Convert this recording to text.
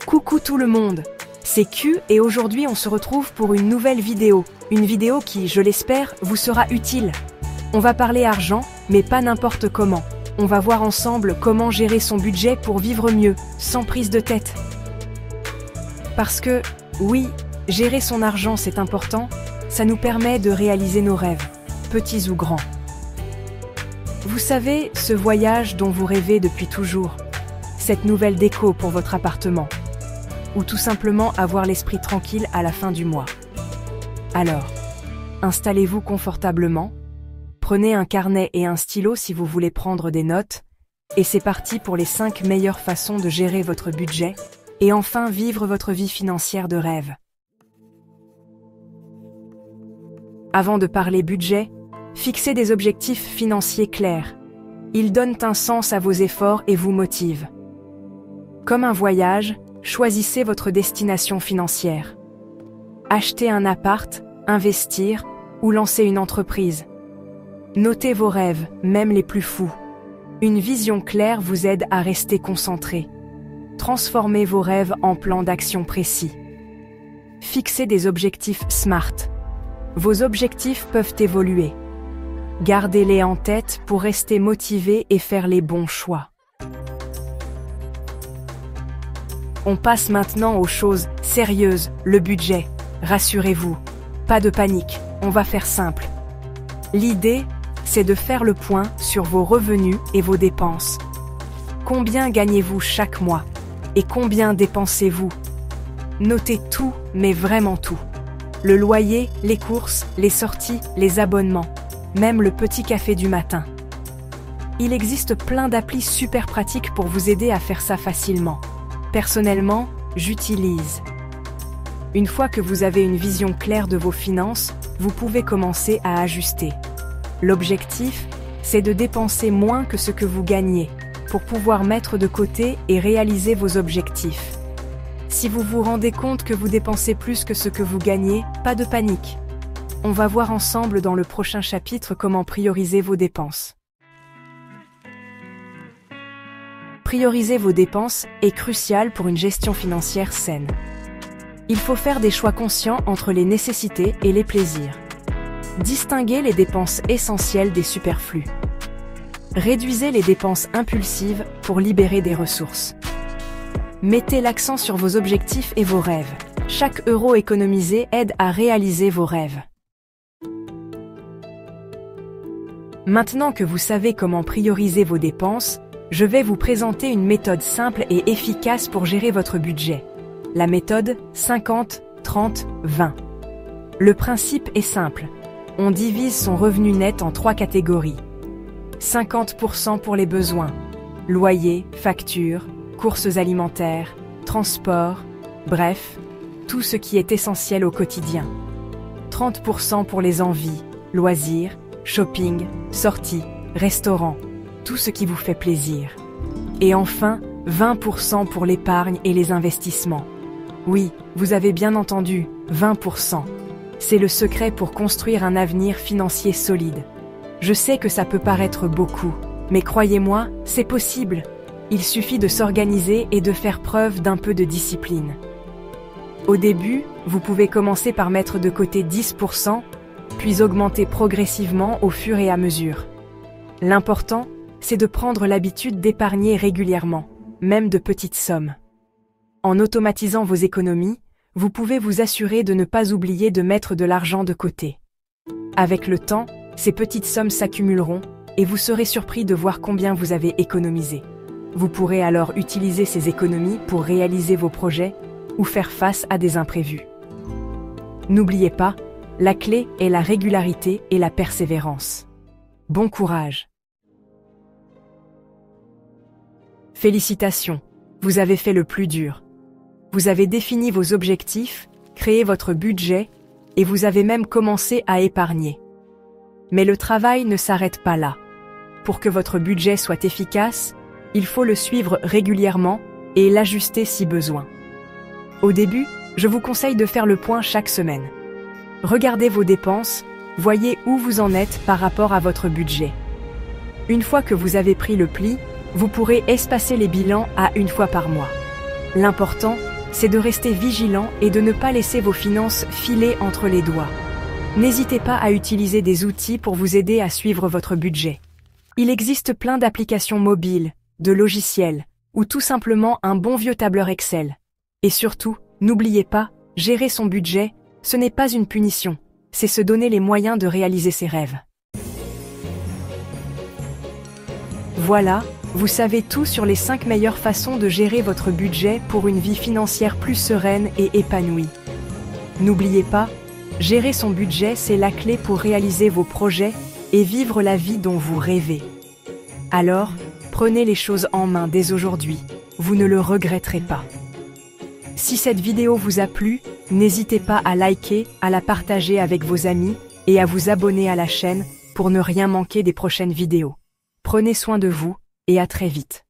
Coucou tout le monde, c'est Q et aujourd'hui on se retrouve pour une nouvelle vidéo. Une vidéo qui, je l'espère, vous sera utile. On va parler argent, mais pas n'importe comment. On va voir ensemble comment gérer son budget pour vivre mieux, sans prise de tête. Parce que, oui, gérer son argent c'est important, ça nous permet de réaliser nos rêves, petits ou grands. Vous savez, ce voyage dont vous rêvez depuis toujours, cette nouvelle déco pour votre appartement, ou tout simplement avoir l'esprit tranquille à la fin du mois. Alors, installez-vous confortablement, prenez un carnet et un stylo si vous voulez prendre des notes, et c'est parti pour les 5 meilleures façons de gérer votre budget, et enfin vivre votre vie financière de rêve. Avant de parler budget, fixez des objectifs financiers clairs. Ils donnent un sens à vos efforts et vous motivent. Comme un voyage, choisissez votre destination financière. Achetez un appart, investir ou lancer une entreprise. Notez vos rêves, même les plus fous. Une vision claire vous aide à rester concentré. Transformez vos rêves en plans d'action précis. Fixez des objectifs SMART. Vos objectifs peuvent évoluer. Gardez-les en tête pour rester motivé et faire les bons choix. On passe maintenant aux choses sérieuses, le budget. Rassurez-vous, pas de panique, on va faire simple. L'idée, c'est de faire le point sur vos revenus et vos dépenses. Combien gagnez-vous chaque mois? Et combien dépensez-vous? Notez tout, mais vraiment tout. Le loyer, les courses, les sorties, les abonnements, même le petit café du matin. Il existe plein d'applis super pratiques pour vous aider à faire ça facilement. Personnellement, j'utilise. Une fois que vous avez une vision claire de vos finances, vous pouvez commencer à ajuster. L'objectif, c'est de dépenser moins que ce que vous gagnez, pour pouvoir mettre de côté et réaliser vos objectifs. Si vous vous rendez compte que vous dépensez plus que ce que vous gagnez, pas de panique. On va voir ensemble dans le prochain chapitre comment prioriser vos dépenses. Prioriser vos dépenses est crucial pour une gestion financière saine. Il faut faire des choix conscients entre les nécessités et les plaisirs. Distinguez les dépenses essentielles des superflus. Réduisez les dépenses impulsives pour libérer des ressources. Mettez l'accent sur vos objectifs et vos rêves. Chaque euro économisé aide à réaliser vos rêves. Maintenant que vous savez comment prioriser vos dépenses, je vais vous présenter une méthode simple et efficace pour gérer votre budget. La méthode 50-30-20. Le principe est simple. On divise son revenu net en 3 catégories. 50% pour les besoins. Loyer, factures, courses alimentaires, transport, bref, tout ce qui est essentiel au quotidien. 30% pour les envies, loisirs, shopping, sorties, restaurants, tout ce qui vous fait plaisir. Et enfin, 20% pour l'épargne et les investissements. Oui, vous avez bien entendu, 20%. C'est le secret pour construire un avenir financier solide. Je sais que ça peut paraître beaucoup, mais croyez-moi, c'est possible. Il suffit de s'organiser et de faire preuve d'un peu de discipline. Au début, vous pouvez commencer par mettre de côté 10%, puis augmenter progressivement au fur et à mesure. L'important, c'est de prendre l'habitude d'épargner régulièrement, même de petites sommes. En automatisant vos économies, vous pouvez vous assurer de ne pas oublier de mettre de l'argent de côté. Avec le temps, ces petites sommes s'accumuleront et vous serez surpris de voir combien vous avez économisé. Vous pourrez alors utiliser ces économies pour réaliser vos projets ou faire face à des imprévus. N'oubliez pas, la clé est la régularité et la persévérance. Bon courage! Félicitations, vous avez fait le plus dur. Vous avez défini vos objectifs, créé votre budget et vous avez même commencé à épargner. Mais le travail ne s'arrête pas là. Pour que votre budget soit efficace, il faut le suivre régulièrement et l'ajuster si besoin. Au début, je vous conseille de faire le point chaque semaine. Regardez vos dépenses, voyez où vous en êtes par rapport à votre budget. Une fois que vous avez pris le pli, vous pourrez espacer les bilans à 1 fois par mois. L'important, c'est de rester vigilant et de ne pas laisser vos finances filer entre les doigts. N'hésitez pas à utiliser des outils pour vous aider à suivre votre budget. Il existe plein d'applications mobiles, de logiciels, ou tout simplement un bon vieux tableur Excel. Et surtout, n'oubliez pas, gérer son budget, ce n'est pas une punition, c'est se donner les moyens de réaliser ses rêves. Voilà, vous savez tout sur les 5 meilleures façons de gérer votre budget pour une vie financière plus sereine et épanouie. N'oubliez pas, gérer son budget, c'est la clé pour réaliser vos projets et vivre la vie dont vous rêvez. Alors, prenez les choses en main dès aujourd'hui, vous ne le regretterez pas. Si cette vidéo vous a plu, n'hésitez pas à liker, à la partager avec vos amis et à vous abonner à la chaîne pour ne rien manquer des prochaines vidéos. Prenez soin de vous et à très vite.